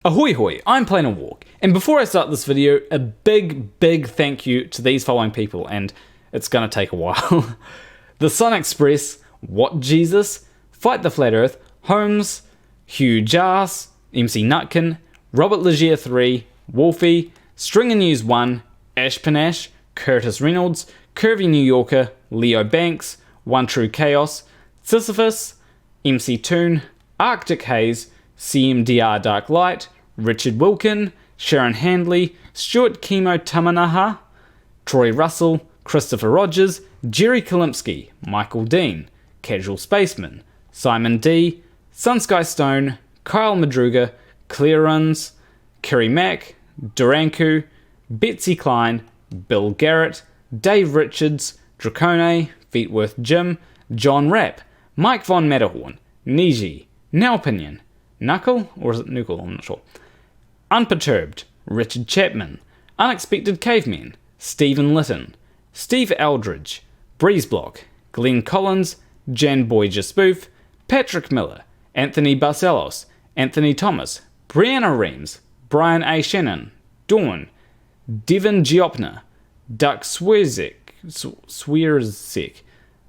Ahoy hoy, I'm playing a walk, and before I start this video, a big thank you to these following people, and it's gonna take a while. TheSunExpress, What Jesus, Fight the Flat Earth, Holmes, Hugh Jarsz, M.C.Nutkin, Robert Legere III, Wolfie, Stringer News 1, Ashpanash, Reynolds, Curvy New Yorker, Leo Banks, OneTrueChaos, Syssiphus, MCToon, Arctic Haze, CMDR Dark Light, Richard Wilkin, Sharon Handley, Stuart Kimo Tamanaha, Troy Russell, Christopher Rogers, Gerry Khalimsky, Michael Dean, Casual Spaceman, Simon D, SunSkyStone, Kyle Madruga, Klairuhnz, Kiri Mac, Doranku, Betsy Klein, Bill Garrett, Dave Richards, Draconae, Feetworth Jim, John Rapp, Mike Von Matterhorn, Niji, Now Opinion, Knuckle, or is it Nuckle? I'm not sure. Unperturbed, Richard Chapman, Unexpected Cavemen, Stephen Litton, Steve Aldridge, Breezeblock, Glen Collins, Jan Boijer-Spoof, Patrick Miller, Anthony Barcelos, Anthony Thomas, Brianna Reams, Brian A. Shannon, Dawn, Devin Giopna, Duck Swierzek,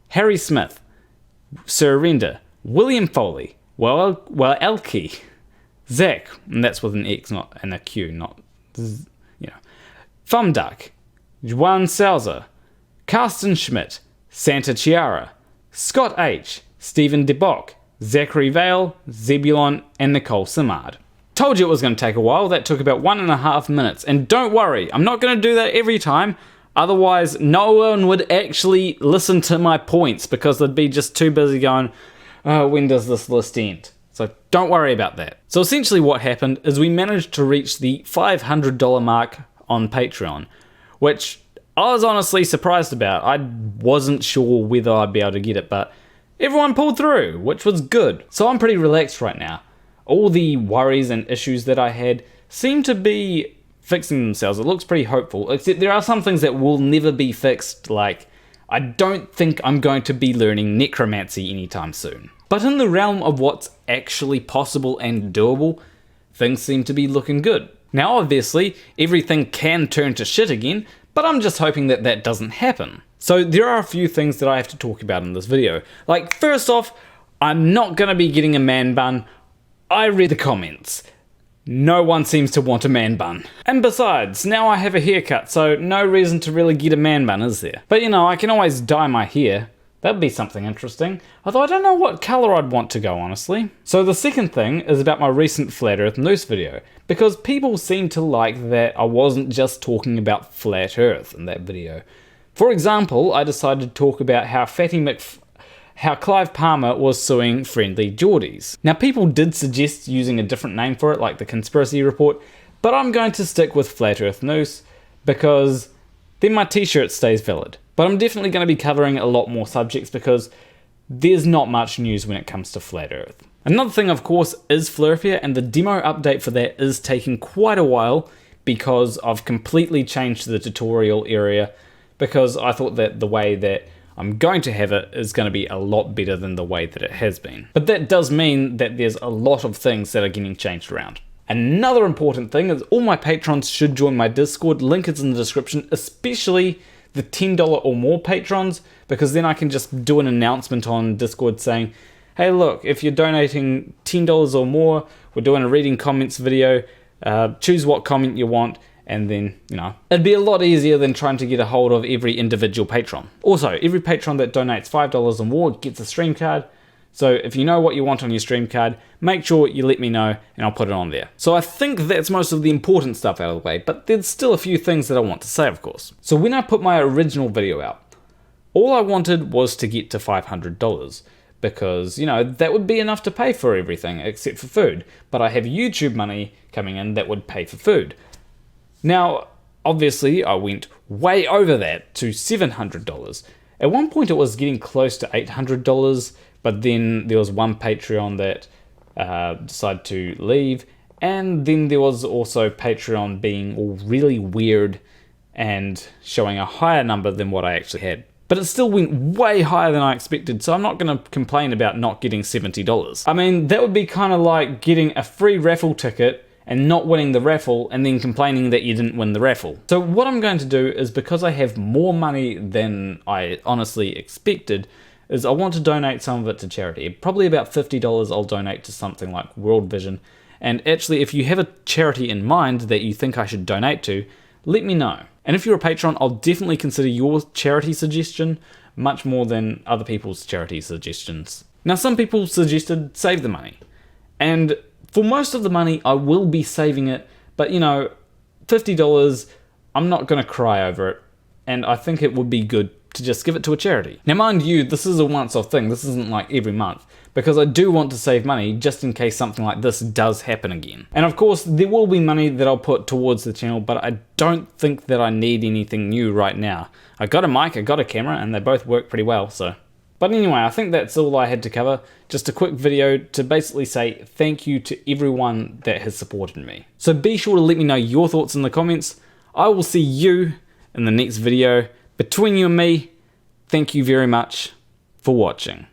Harry Smith, Surrender, William Foley, Elke, Zach, and that's with an X, not and a Q, not, Thumduck, Juan Salza, Carsten Schmidt, Santa Chiara, Scott H, Stephen DeBock, Zachary Vale, Zebulon, and Nicole Simard. Told you it was going to take a while. That took about 1.5 minutes, and don't worry, I'm not going to do that every time. Otherwise, no one would actually listen to my points because they'd be just too busy going, when does this list end? So don't worry about that. So essentially what happened is we managed to reach the $500 mark on Patreon, which I was honestly surprised about. I wasn't sure whether I'd be able to get it, but everyone pulled through, which was good. So I'm pretty relaxed right now. All the worries and issues that I had seem to be fixing themselves. It looks pretty hopeful, except there are some things that will never be fixed, like I don't think I'm going to be learning necromancy anytime soon. But in the realm of what's actually possible and doable, things seem to be looking good. Now obviously, everything can turn to shit again, but I'm just hoping that that doesn't happen. So there are a few things that I have to talk about in this video. Like, first off, I'm not going to be getting a man bun. I read the comments. No one seems to want a man bun. And besides, now I have a haircut, so no reason to really get a man bun, is there? But I can always dye my hair. That'd be something interesting. Although I don't know what colour I'd want to go, honestly. So the second thing is about my recent Flat Earth News video, because people seem to like that I wasn't just talking about Flat Earth in that video. For example, I decided to talk about how Clive Palmer was suing Friendly Geordies. Now people did suggest using a different name for it, like the Conspiracy Report, but I'm going to stick with Flat Earth News because then my t-shirt stays valid. But I'm definitely going to be covering a lot more subjects because there's not much news when it comes to Flat Earth. Another thing, of course, is Flurpier, and the demo update for that is taking quite a while because I've completely changed the tutorial area because I thought that the way that I'm going to have it is going to be a lot better than the way that it has been. But that does mean that there's a lot of things that are getting changed around. Another important thing is all my patrons should join my Discord. Link is in the description, especially the $10 or more patrons, because then I can just do an announcement on Discord saying, hey look, if you're donating $10 or more, we're doing a reading comments video, choose what comment you want, and then, it'd be a lot easier than trying to get a hold of every individual patron. Also, every patron that donates $5 or more gets a stream card, so if you know what you want on your stream card, make sure you let me know and I'll put it on there. So I think that's most of the important stuff out of the way, but there's still a few things that I want to say, of course. So when I put my original video out, all I wanted was to get to $500 because, that would be enough to pay for everything except for food. But I have YouTube money coming in that would pay for food. Now, obviously, I went way over that to $700. At one point, it was getting close to $800, but then there was one Patreon that decided to leave, and then there was also Patreon being all really weird and showing a higher number than what I actually had. But it still went way higher than I expected, so I'm not going to complain about not getting $70. I mean, that would be kind of like getting a free raffle ticket and not winning the raffle and then complaining that you didn't win the raffle. So what I'm going to do is, because I have more money than I honestly expected, is I want to donate some of it to charity. Probably about $50 I'll donate to something like World Vision. And actually, if you have a charity in mind that you think I should donate to, let me know. And if you're a patron, I'll definitely consider your charity suggestion much more than other people's charity suggestions. Now, some people suggested save the money. And for most of the money, I will be saving it. But, you know, $50, I'm not going to cry over it. And I think it would be good to just give it to a charity. Now, mind you, this is a once-off thing. This isn't like every month, because I do want to save money just in case something like this does happen again. And of course, there will be money that I'll put towards the channel, but I don't think that I need anything new right now. I got a mic, I got a camera, and they both work pretty well, so. But anyway, I think that's all I had to cover. Just a quick video to basically say thank you to everyone that has supported me. So be sure to let me know your thoughts in the comments. I will see you in the next video. Between you and me, thank you very much for watching.